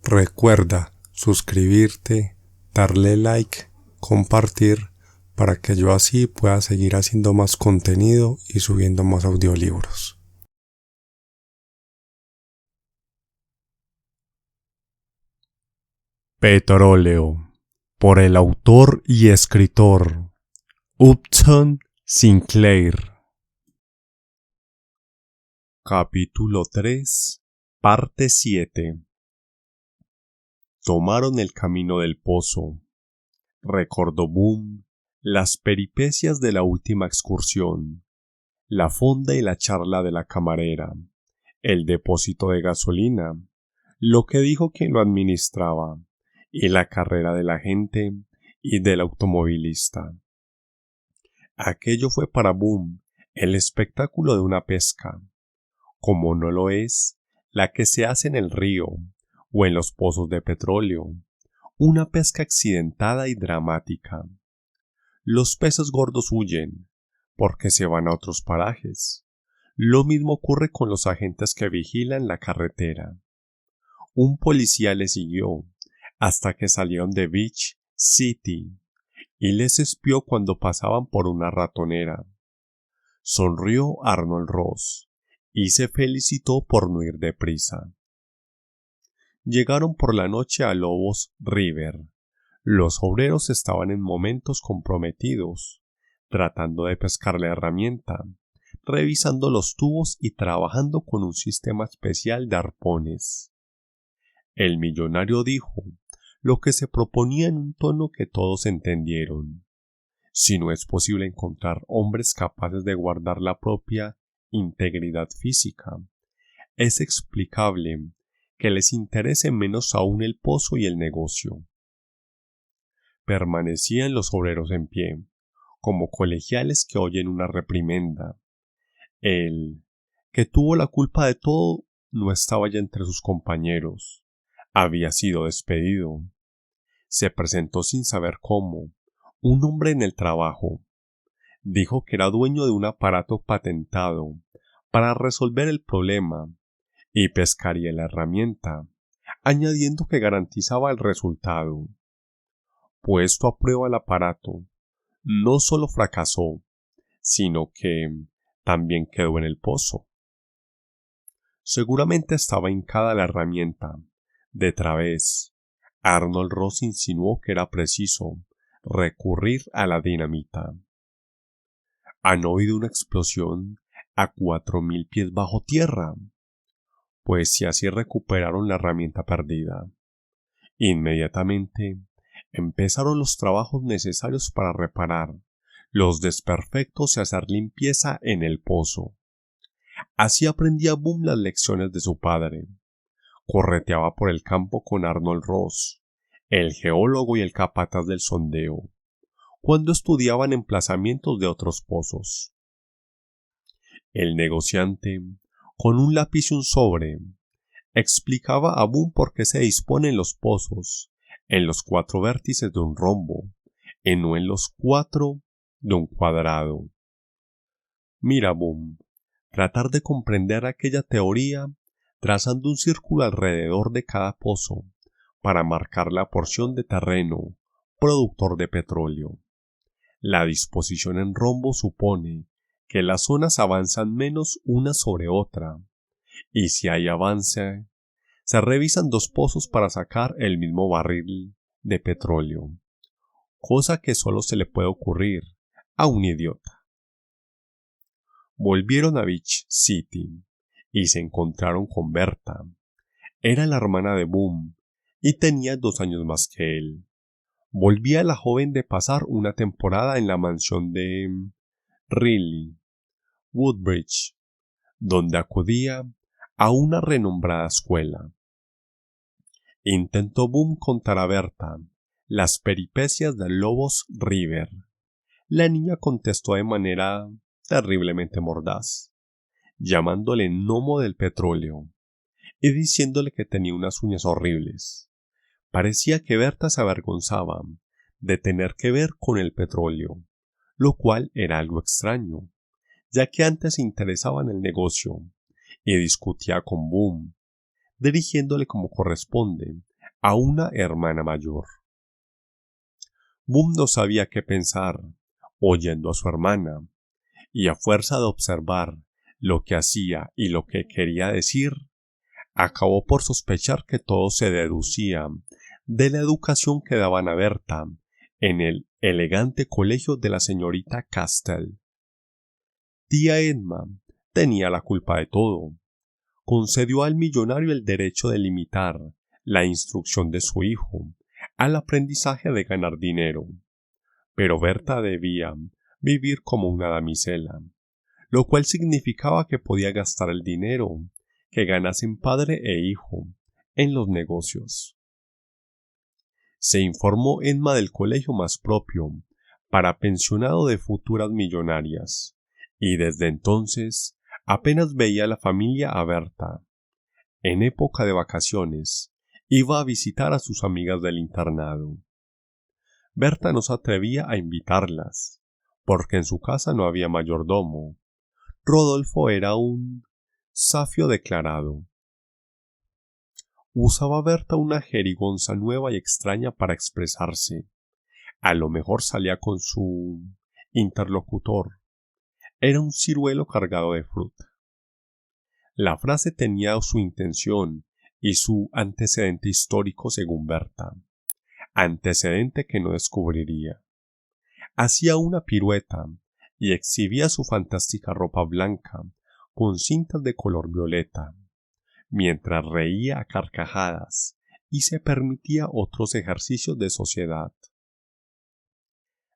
Recuerda suscribirte, darle like, compartir, para que yo así pueda seguir haciendo más contenido y subiendo más audiolibros. Petróleo, por el autor y escritor Upton Sinclair. Capítulo 3, parte 7. Tomaron el camino del pozo. Recordó Boom las peripecias de la última excursión, la fonda y la charla de la camarera, el depósito de gasolina, lo que dijo quien lo administraba, y la carrera del agente y del automovilista. Aquello fue para Boom el espectáculo de una pesca, como no lo es la que se hace en el río o en los pozos de petróleo, una pesca accidentada y dramática. Los peces gordos huyen porque se van a otros parajes. Lo mismo ocurre con los agentes que vigilan la carretera. Un policía les siguió hasta que salieron de Beach City y les espió cuando pasaban por una ratonera. Sonrió Arnold Ross y se felicitó por no ir deprisa. Llegaron por la noche a Lobos River. Los obreros estaban en momentos comprometidos, tratando de pescar la herramienta, revisando los tubos y trabajando con un sistema especial de arpones. El millonario dijo lo que se proponía en un tono que todos entendieron. Si no es posible encontrar hombres capaces de guardar la propia integridad física, es explicable que les interese menos aún el pozo y el negocio. Permanecían los obreros en pie, como colegiales que oyen una reprimenda. El que tuvo la culpa de todo no estaba ya entre sus compañeros. Había sido despedido. Se presentó sin saber cómo, un hombre en el trabajo. Dijo que era dueño de un aparato patentado para resolver el problema y pescaría la herramienta, añadiendo que garantizaba el resultado. Puesto a prueba el aparato, no solo fracasó, sino que también quedó en el pozo. Seguramente estaba hincada la herramienta. De través, Arnold Ross insinuó que era preciso recurrir a la dinamita. ¿Han oído una explosión a 4000 pies bajo tierra? Pues si así recuperaron la herramienta perdida. Inmediatamente empezaron los trabajos necesarios para reparar los desperfectos y hacer limpieza en el pozo. Así aprendía Boom las lecciones de su padre. Correteaba por el campo con Arnold Ross, el geólogo y el capataz del sondeo, cuando estudiaban emplazamientos de otros pozos. El negociante, con un lápiz y un sobre, explicaba a Boom por qué se disponen los pozos en los 4 vértices de un rombo y no en los 4 de un cuadrado. Mira, Boom, tratar de comprender aquella teoría trazando un círculo alrededor de cada pozo para marcar la porción de terreno productor de petróleo. La disposición en rombo supone que las zonas avanzan menos una sobre otra, y si hay avance, se revisan 2 pozos para sacar el mismo barril de petróleo, cosa que solo se le puede ocurrir a un idiota. Volvieron a Beach City y se encontraron con Berta. Era la hermana de Boom y tenía 2 años más que él. Volvía la joven de pasar una temporada en la mansión de Riley, Woodbridge, donde acudía a una renombrada escuela. Intentó Boom contar a Berta las peripecias de Lobos River. La niña contestó de manera terriblemente mordaz, llamándole gnomo del petróleo y diciéndole que tenía unas uñas horribles. Parecía que Berta se avergonzaba de tener que ver con el petróleo, lo cual era algo extraño, ya que antes se interesaba en el negocio y discutía con Boom, dirigiéndole como corresponde a una hermana mayor. Boom no sabía qué pensar, oyendo a su hermana, y a fuerza de observar lo que hacía y lo que quería decir, acabó por sospechar que todo se deducía de la educación que daban a Berta en el elegante colegio de la señorita Castell. Tía Emma tenía la culpa de todo. Concedió al millonario el derecho de limitar la instrucción de su hijo al aprendizaje de ganar dinero, pero Berta debía vivir como una damisela, lo cual significaba que podía gastar el dinero que ganasen padre e hijo en los negocios. Se informó Emma del colegio más propio para pensionado de futuras millonarias, y desde entonces apenas veía a la familia a Berta. En época de vacaciones, iba a visitar a sus amigas del internado. Berta no se atrevía a invitarlas, porque en su casa no había mayordomo. Rodolfo era un safio declarado. Usaba Berta una jerigonza nueva y extraña para expresarse. A lo mejor salía con su interlocutor. Era un ciruelo cargado de fruta. La frase tenía su intención y su antecedente histórico según Berta, antecedente que no descubriría. Hacía una pirueta y exhibía su fantástica ropa blanca con cintas de color violeta, mientras reía a carcajadas y se permitía otros ejercicios de sociedad.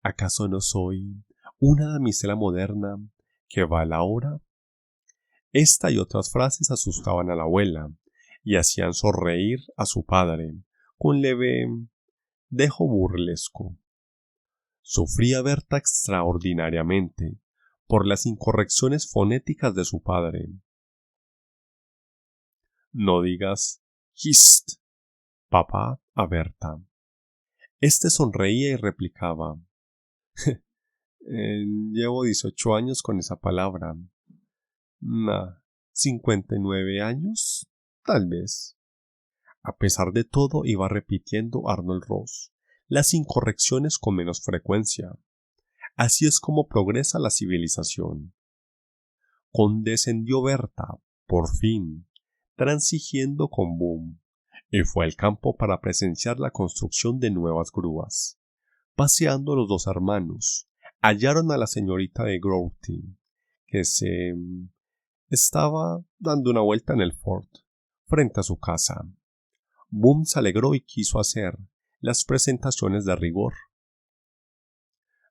¿Acaso no soy una damisela moderna que va a la hora? Esta y otras frases asustaban a la abuela y hacían sonreír a su padre con leve dejo burlesco. Sufría Berta extraordinariamente por las incorrecciones fonéticas de su padre. No digas hist, papá, a Berta. Este sonreía y replicaba: llevo 18 años con esa palabra. 59 años, tal vez. A pesar de todo, iba repitiendo Arnold Ross las incorrecciones con menos frecuencia. Así es como progresa la civilización. Condescendió Berta, por fin, transigiendo con Boom, y fue al campo para presenciar la construcción de nuevas grúas. Paseando los dos hermanos, hallaron a la señorita de Grouty, que se estaba dando una vuelta en el Ford, frente a su casa. Boom se alegró y quiso hacer las presentaciones de rigor.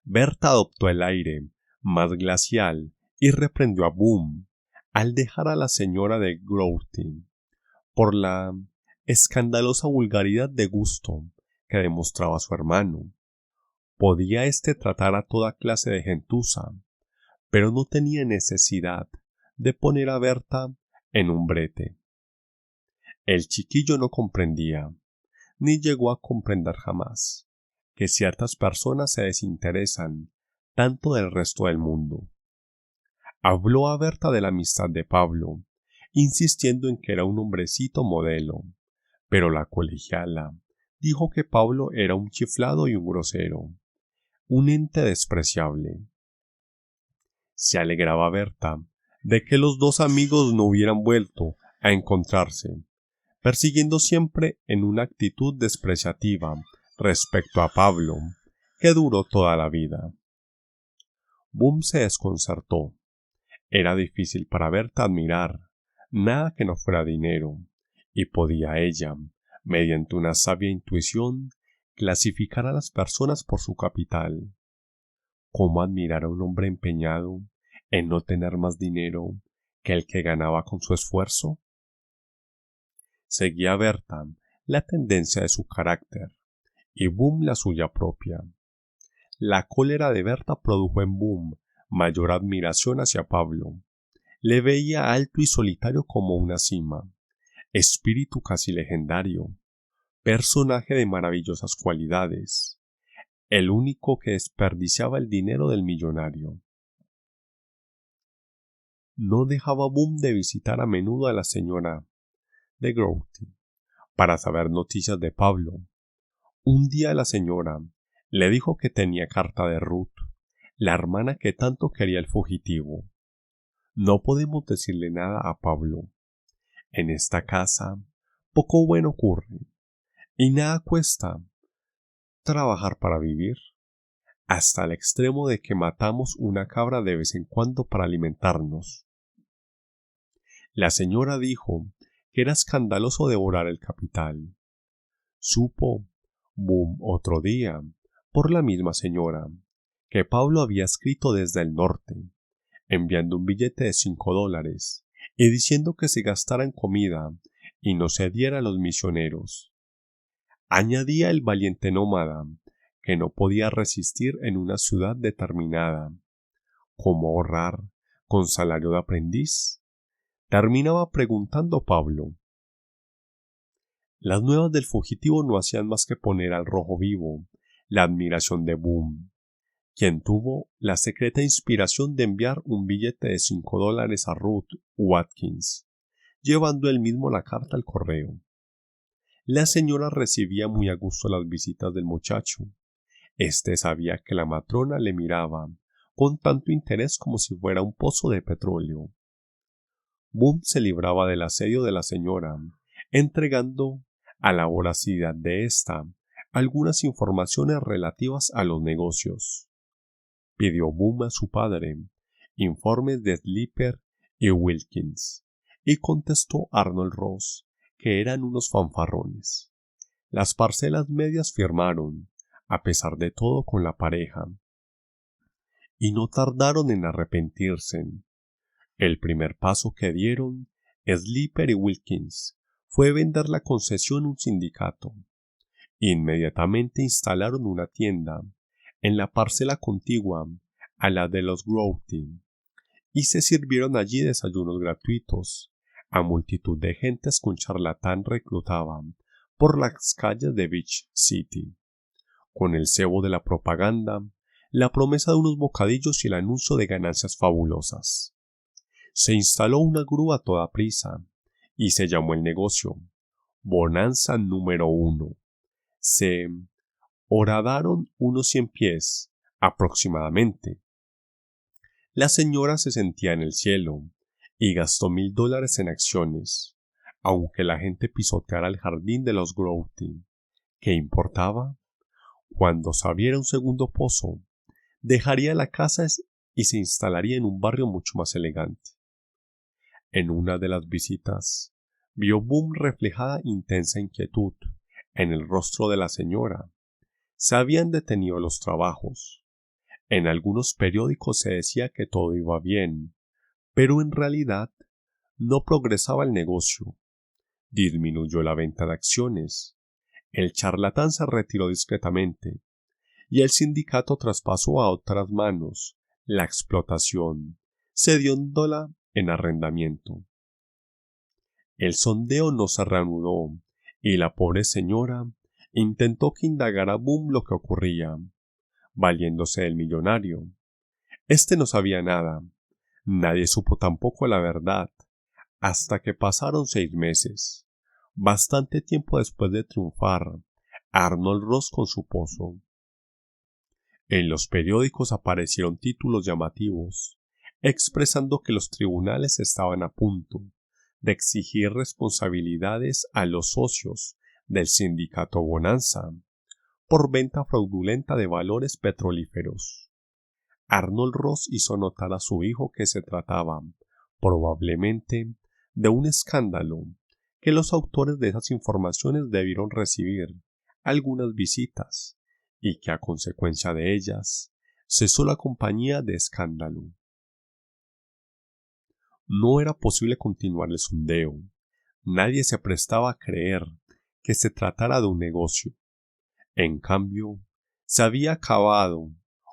Berta adoptó el aire más glacial y reprendió a Boom al dejar a la señora de Grouty por la escandalosa vulgaridad de gusto que demostraba su hermano. Podía éste tratar a toda clase de gentuza, pero no tenía necesidad de poner a Berta en un brete. El chiquillo no comprendía, ni llegó a comprender jamás, que ciertas personas se desinteresan tanto del resto del mundo. Habló a Berta de la amistad de Pablo, insistiendo en que era un hombrecito modelo, pero la colegiala dijo que Pablo era un chiflado y un grosero, un ente despreciable. Se alegraba Berta de que los dos amigos no hubieran vuelto a encontrarse, persiguiendo siempre en una actitud despreciativa respecto a Pablo, que duró toda la vida. Boom se desconcertó. Era difícil para Berta admirar nada que no fuera dinero, y podía ella, mediante una sabia intuición, clasificar a las personas por su capital. ¿Cómo admirar a un hombre empeñado en no tener más dinero que el que ganaba con su esfuerzo? Seguía Berta la tendencia de su carácter y Boom la suya propia. La cólera de Berta produjo en Boom mayor admiración hacia Pablo. Le veía alto y solitario como una cima, espíritu casi legendario, personaje de maravillosas cualidades, el único que desperdiciaba el dinero del millonario. No dejaba Boom de visitar a menudo a la señora de Grouty, para saber noticias de Pablo. Un día la señora le dijo que tenía carta de Ruth, la hermana que tanto quería el fugitivo. No podemos decirle nada a Pablo. En esta casa poco bueno ocurre, y nada cuesta trabajar para vivir, hasta el extremo de que matamos una cabra de vez en cuando para alimentarnos. La señora dijo que era escandaloso devorar el capital. Supo Boom otro día, por la misma señora, que Pablo había escrito desde el norte, enviando un billete de $5 y diciendo que se gastara en comida y no se diera a los misioneros. Añadía el valiente nómada que no podía resistir en una ciudad determinada. ¿Cómo ahorrar con salario de aprendiz? Terminaba preguntando Pablo. Las nuevas del fugitivo no hacían más que poner al rojo vivo la admiración de Boom, quien tuvo la secreta inspiración de enviar un billete de $5 a Ruth Watkins, llevando él mismo la carta al correo. La señora recibía muy a gusto las visitas del muchacho. Este sabía que la matrona le miraba con tanto interés como si fuera un pozo de petróleo. Boom se libraba del asedio de la señora, entregando a la voracidad de ésta algunas informaciones relativas a los negocios. Pidió Boom a su padre informes de Sleeper y Wilkins, y contestó Arnold Ross que eran unos fanfarrones. Las parcelas medias firmaron, a pesar de todo, con la pareja, y no tardaron en arrepentirse. El primer paso que dieron Sleeper y Wilkins fue vender la concesión a un sindicato. Inmediatamente instalaron una tienda en la parcela contigua a la de los Grouty y se sirvieron allí desayunos gratuitos a multitud de gentes que un charlatán reclutaba por las calles de Beach City, con el cebo de la propaganda, la promesa de unos bocadillos y el anuncio de ganancias fabulosas. Se instaló una grúa a toda prisa y se llamó el negocio Bonanza número 1. Se horadaron unos 100 pies, aproximadamente. La señora se sentía en el cielo y gastó $1000 en acciones, aunque la gente pisoteara el jardín de los Grouty. ¿Qué importaba? Cuando se abriera un segundo pozo, dejaría la casa y se instalaría en un barrio mucho más elegante. En una de las visitas, vio Boom reflejada intensa inquietud en el rostro de la señora. Se habían detenido los trabajos. En algunos periódicos se decía que todo iba bien, pero en realidad no progresaba el negocio. Disminuyó la venta de acciones. El charlatán se retiró discretamente y el sindicato traspasó a otras manos la explotación, cediéndola en arrendamiento. El sondeo no se reanudó y la pobre señora intentó que indagara Boom lo que ocurría, valiéndose del millonario. Este no sabía nada. Nadie supo tampoco la verdad, hasta que pasaron 6 meses, bastante tiempo después de triunfar Arnold Ross con su pozo. En los periódicos aparecieron títulos llamativos, expresando que los tribunales estaban a punto de exigir responsabilidades a los socios del sindicato Bonanza por venta fraudulenta de valores petrolíferos. Arnold Ross hizo notar a su hijo que se trataba, probablemente, de un escándalo, que los autores de esas informaciones debieron recibir algunas visitas y que a consecuencia de ellas cesó la compañía de escándalo. No era posible continuar el sondeo. Nadie se prestaba a creer que se tratara de un negocio. En cambio, se había cavado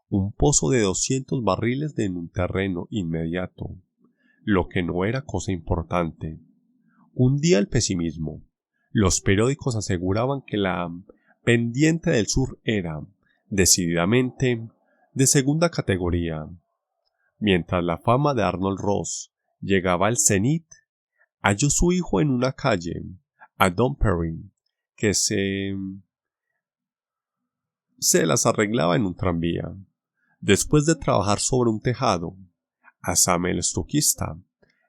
un pozo de 200 barriles en un terreno inmediato, lo que no era cosa importante. Hundía el pesimismo. Los periódicos aseguraban que la pendiente del sur era, decididamente, de segunda categoría. Mientras la fama de Arnold Ross llegaba al cenit, halló su hijo en una calle, a Don Perry, que se las arreglaba en un tranvía. Después de trabajar sobre un tejado, a Sam el estoquista,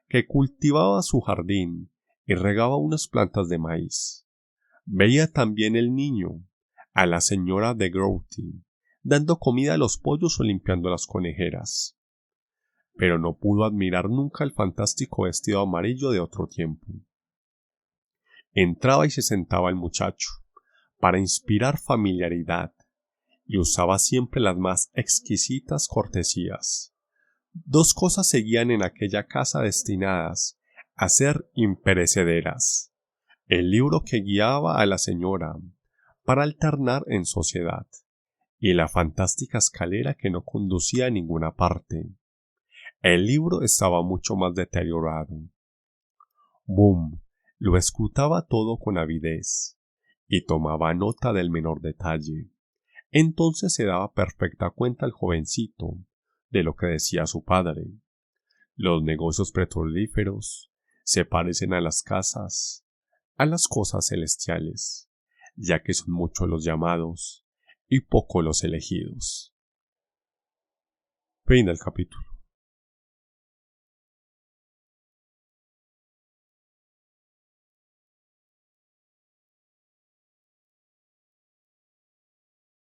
que cultivaba su jardín y regaba unas plantas de maíz. Veía también el niño, a la señora de Grouty, dando comida a los pollos o limpiando las conejeras. Pero no pudo admirar nunca el fantástico vestido amarillo de otro tiempo. Entraba y se sentaba el muchacho, para inspirar familiaridad, y usaba siempre las más exquisitas cortesías. Dos cosas seguían en aquella casa destinadas a ser imperecederas: el libro que guiaba a la señora para alternar en sociedad, y la fantástica escalera que no conducía a ninguna parte. El libro estaba mucho más deteriorado. Boom lo escrutaba todo con avidez y tomaba nota del menor detalle. Entonces se daba perfecta cuenta el jovencito de lo que decía su padre. Los negocios petrolíferos se parecen a las casas, a las cosas celestiales, ya que son muchos los llamados y pocos los elegidos. Fin del capítulo.